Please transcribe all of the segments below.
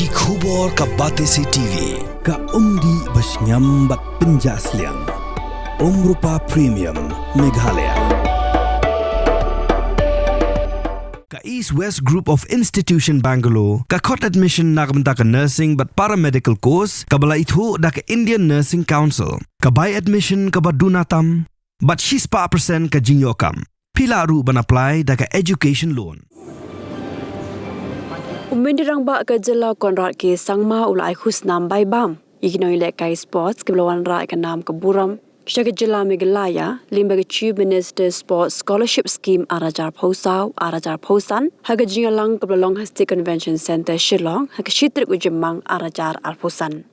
Ki khubor ka Batesi TV ka umdi basnyam bat penjaslian Rupa Premium Meghalaya ka East West Group of Institution Bangalore ka khot admission nagmenta ka nursing but paramedical course ka bala ithu da ka Indian Nursing Council ka by admission ka badunatam but 6% ka jinyokam pila ru ban apply da ka education loan. Umendirang ba ka Jylla konrat ke sangma ulai khusnam Baibam Nongïalehkai sports ke belawan ra ka nam ka buram Shaka Jylla Nongïalehkai limba ka Chief Minister Sports Scholarship Scheme arajar Posan haga jingalang ka belong Hasti Convention Center Shillong haga shitrik ujemang arajar Posan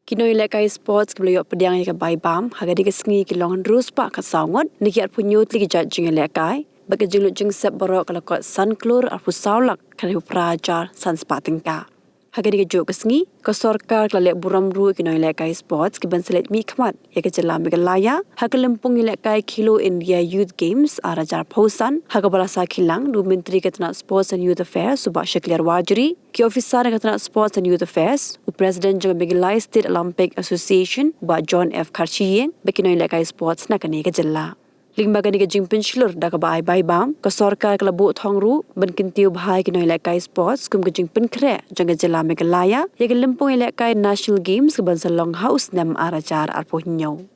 Nongïalehkai sports ke belayok pediang ka Baibam haga digasngi ki long rus pa ka sawngot nikiat punyut li jat Nongïalehkai bagi jenglut jeng sep borok kalau kot san Khur saulak kalau prajar san spatingka. Haga diga jo kesngi ko Sorkar kalau lek buram ru ki Nongïalehkai sports ki banselet mi khmat ya ke Jylla Nongïalehkai haga lempung Nongïalehkai Kilo India Youth Games arajar Posan haga balasa kilang du menteri ketna sports and youth affairs subak Shaklir Wajri ki officer ketna sports and youth affairs u president jeng Nongïalehkai State Olympic Association ba John F Kharchiyeng bagi Nongïalehkai sports nakane ke Jylla. Lingbaga ni gajing pensilur da ka Baibam ka Sorkar kala bu thongru ban kintiu bhai ki Nongïalehkai sports kum gajing penkre jang Jylla Nongïalehkai ya ke lempung Nongïalehkai national games ke ban long house nam arajar arpohnyo.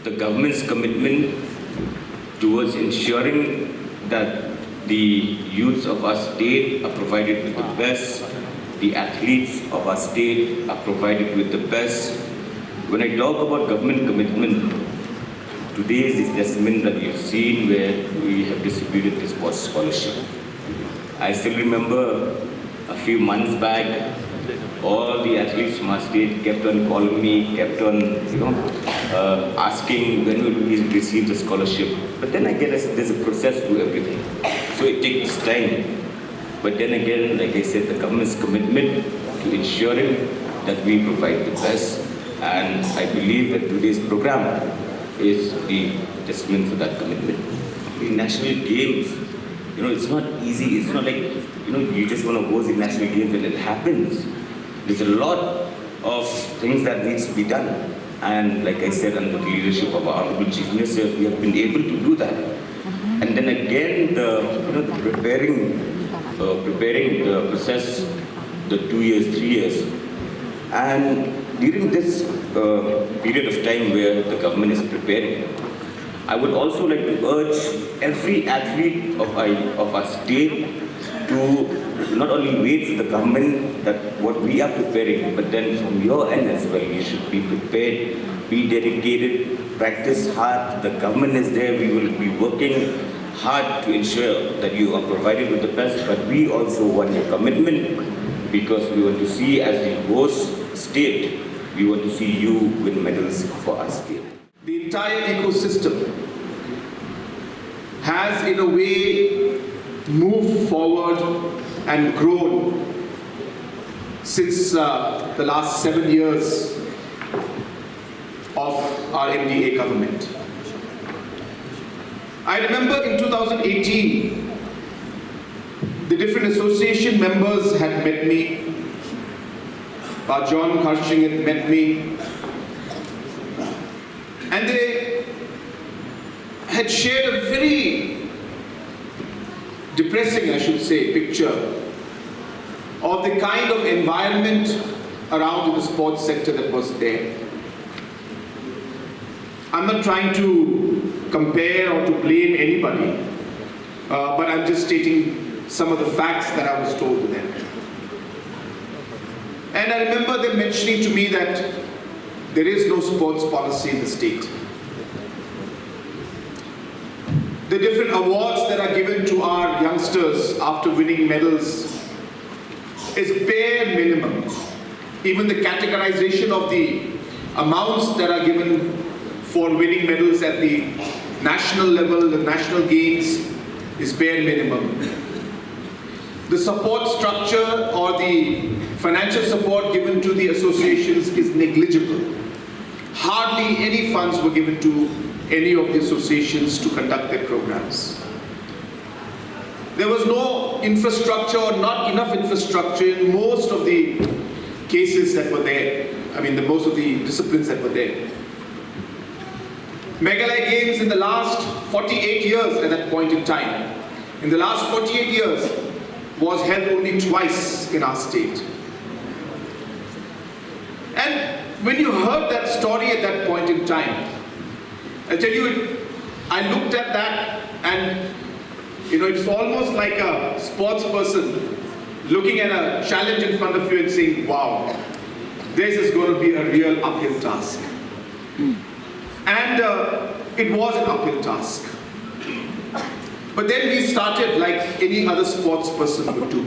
The government's commitment towards ensuring that the youths of our state are provided with the best, the athletes of our state are provided with the best. When I talk about government commitment, today is the testament that you've seen where we have distributed the sports scholarship. I still remember a few months back, all the athletes from our state kept on calling me, kept on, asking when will we receive the scholarship. But then again, there's a process to everything. So it takes time. But then again, like I said, the government's commitment to ensuring that we provide the best. And I believe that today's program is the testament for that commitment. In national games, it's not easy. It's not like, you just want to go to the national games and it happens. There's a lot of things that needs to be done. And like I said, under the leadership of our Honorable Chief Minister, we have been able to do that. And then again, preparing the process, the 2 years, 3 years. And during this period of time where the government is preparing, I would also like to urge every athlete of our state to not only wait for the government that what we are preparing, but then from your end as well, you should be prepared, be dedicated, practice hard. The government is there. We will be working hard to ensure that you are provided with the best, but we also want your commitment because we want to see as the host state, we want to see you win medals for our state. The entire ecosystem has in a way moved forward and grown since the last 7 years of our MDA government. I remember in 2018, the different association members had met me. John Kharchiyeng had met me, and they had shared a very depressing, I should say, picture of the kind of environment around in the sports sector that was there. I'm not trying to compare or to blame anybody, but I'm just stating some of the facts that I was told to them. And I remember them mentioning to me that there is no sports policy in the state. The different awards that are given to our youngsters after winning medals is bare minimum. Even the categorization of the amounts that are given for winning medals at the national level, the national games, is bare minimum. The support structure or the financial support given to the associations is negligible. Hardly any funds were given to any of the associations to conduct their programs. There was no infrastructure or not enough infrastructure in most of the cases that were there. I mean, most of the disciplines that were there. Nongïalehkai Games in the last 48 years at that point in time, in the last 48 years, was held only twice in our state. And when you heard that story at that point in time, I tell you, I looked at that and it's almost like a sports person looking at a challenge in front of you and saying, wow, this is going to be a real uphill task. And it was an uphill task. But then we started like any other sports person would do.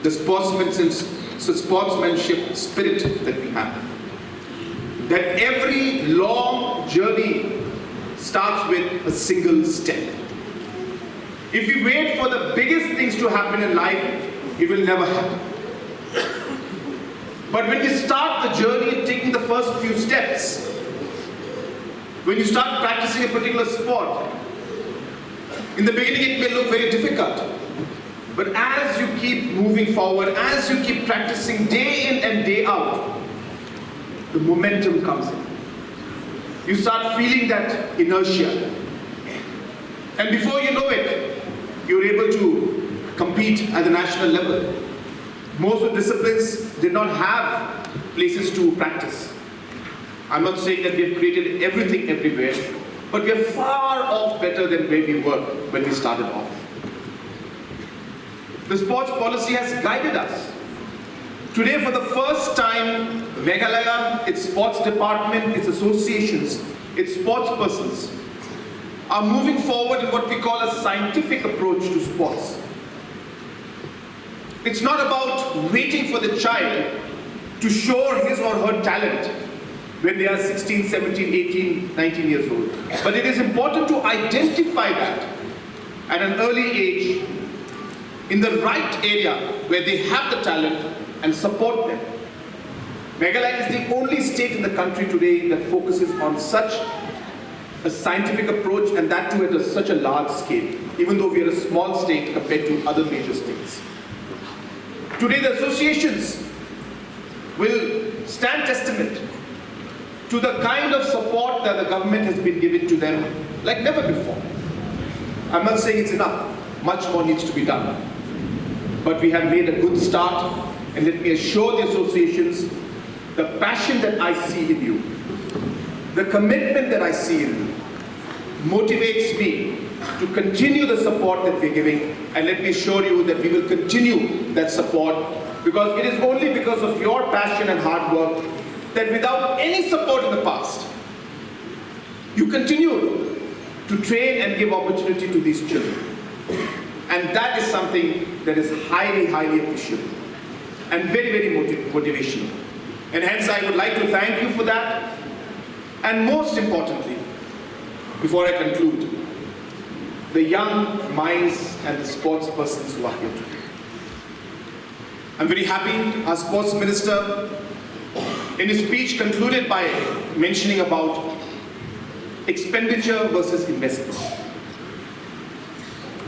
The sportsmanship spirit that we have. That every long journey starts with a single step. If you wait for the biggest things to happen in life, it will never happen. But when you start the journey and taking the first few steps, when you start practicing a particular sport, in the beginning it may look very difficult. But as you keep moving forward, as you keep practicing day in and day out, the momentum comes in. You start feeling that inertia. And before you know it, you're able to compete at the national level. Most of the disciplines did not have places to practice. I'm not saying that we have created everything everywhere, but we are far off better than where we were when we started off. The sports policy has guided us. Today, for the first time, Meghalaya, its sports department, its associations, its sports persons are moving forward in what we call a scientific approach to sports. It's not about waiting for the child to show his or her talent when they are 16, 17, 18, 19 years old. But it is important to identify that at an early age in the right area where they have the talent and support them. Meghalaya is the only state in the country today that focuses on such a scientific approach, and that too at such a large scale, even though we are a small state compared to other major states. Today the associations will stand testament to the kind of support that the government has been giving to them like never before. I'm not saying it's enough, much more needs to be done. But we have made a good start, and let me assure the associations, the passion that I see in you, the commitment that I see in you, motivates me to continue the support that we're giving, and let me assure you that we will continue that support, because it is only because of your passion and hard work that without any support in the past, you continue to train and give opportunity to these children. And that is something that is highly, highly appreciable and very, very motivational. And hence I would like to thank you for that. And most importantly, before I conclude, the young minds and the sports persons who are here today. I'm very happy our sports minister in his speech concluded by mentioning about expenditure versus investment.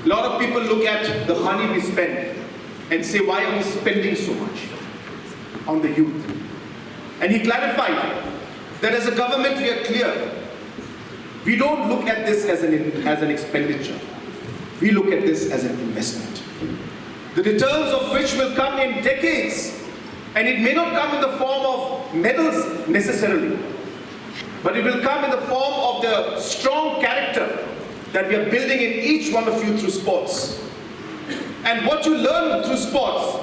A lot of people look at the money we spend and say, why are we spending so much on the youth? And he clarified that as a government we are clear. We don't look at this as an expenditure. We look at this as an investment. The returns of which will come in decades. And it may not come in the form of medals necessarily, but it will come in the form of the strong character that we are building in each one of you through sports. And what you learn through sports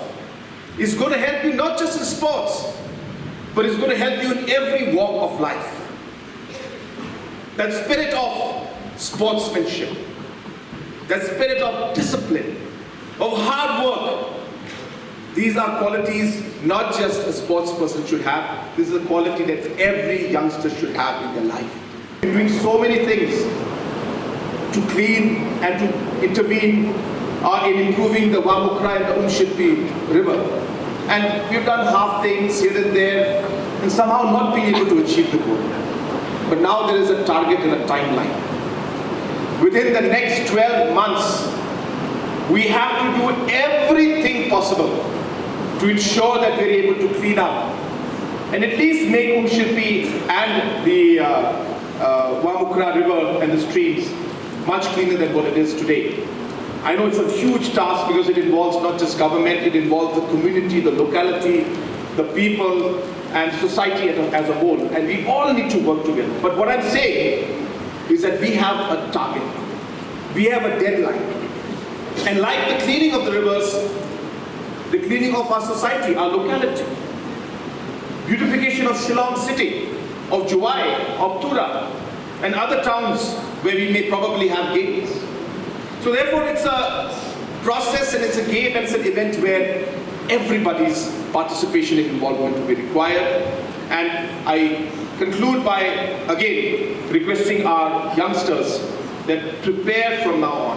is going to help you not just in sports, but it's going to help you in every walk of life. That spirit of sportsmanship, that spirit of discipline, of hard work, these are qualities not just a sports person should have. This is a quality that every youngster should have in their life. We're doing so many things to clean and to intervene in improving the Wamukra and the Umshitpi river. And we've done half things here and there, and somehow not being able to achieve the goal. But now there is a target and a timeline. Within the next 12 months, We have to do everything possible to ensure that we're able to clean up and at least make Umshilpi and the Wamukra River and the streams much cleaner than what it is today. I know it's a huge task because it involves not just government, it involves the community, the locality, the people and society as a whole. And we all need to work together. But what I'm saying is that we have a target. We have a deadline. And like the cleaning of the rivers, the cleaning of our society, our locality, beautification of Shillong city, of Juwai, of Tura, and other towns where we may probably have games. So therefore it's a process and it's a game and it's an event where everybody's participation and involvement will be required. And I conclude by, again, requesting our youngsters that prepare from now on.